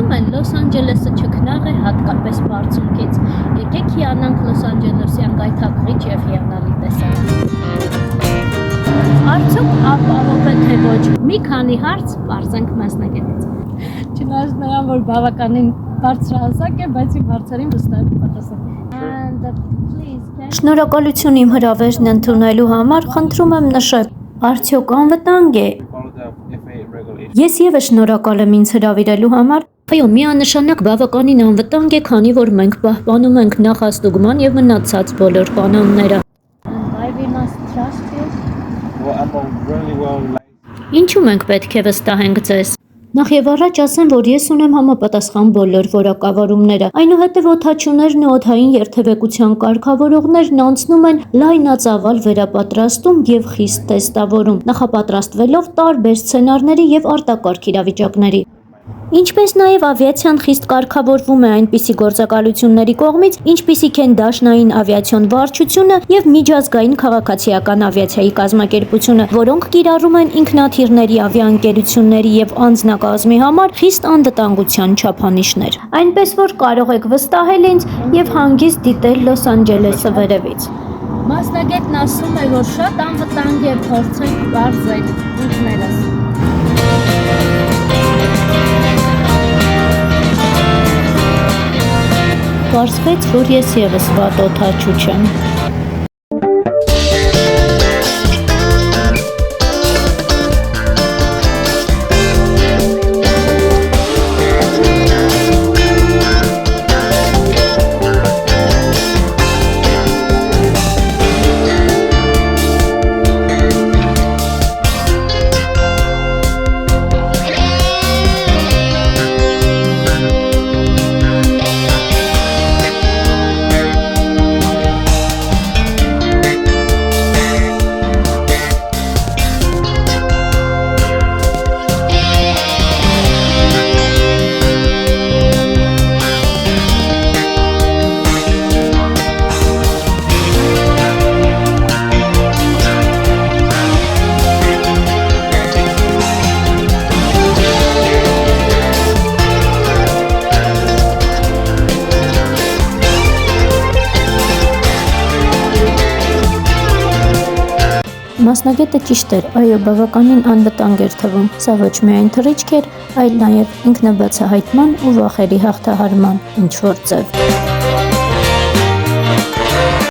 Ասում են Լոս Անջելեսը չքնաղ է հատկապես բարձունքից։ Եկեք հիանանք Լոս Անջելեսյան գայթակղիչ եւ հիանալի տեսարանից։ Արդյոք ապահով է թե ոչ։ Մի քանի հարց պարզենք մասնագետից։ Չնայած նրան, որ բավականին բարձրահասակ է, բայց իմ հարցերին վստահ պատասխան։ Շնորհակալություն իմ հրավերն ընդունելու համար, խնդրում եմ նշեք, արդյոք անվտանգ է։ Ես եւս շնորհակալ եմ ինձ հրավիրելու համար։ Այո, միանշանակ բավականին անվտանգ է, քանի որ մենք պահպանում ենք նախաստուգման եւ մնացած բոլոր կանոնները։ Ինչու մենք պետք է վստահենք ձեզ։ Նախ եւ առաջ ասեմ, որ ես ունեմ համապատասխան բոլոր որակավորումները։ Այնուհետև օդաչուներն ու օդային երթևեկության կարգավորողներն անցնում են լայնածավալ վերապատրաստում եւ խիստ տեստավորում, նախապատրաստվելով տարբեր սցենարների եւ արտակարգ իրավիճակների։ Ինչպես նաև ավիացիան խիստ կարգավորվում է այնպիսի գործակալությունների կողմից, ինչպիսիք են Դաշնային ավիացիոն վարչությունը եւ միջազգային քաղաքացիական ավիացիայի կազմակերպությունը, որոնք կիրառում են ինքնաթիռների ավիաընկերությունների եւ անձնակազմի համար խիստ անվտանգության չափանիշներ։ Այնպես որ կարող եք վստահել ինձ եւ հանգիստ դիտել Լոս Անջելեսը վերևից։ Մասնագետն ասում է, որ շատ անվտանգ է, փորձենք բարձել ինքներս։ Պարզվեց, որ ես եւս վատ օդաչու չեմ։ Մասնագետը ճիշտ էր, այո, բավականին անվտանգ էր թվում։ Սա ոչ միայն թռիչք էր, այլ նաև ինքնաբացահայտման ու վախերի հաղթահարման ինչ-որ ձև։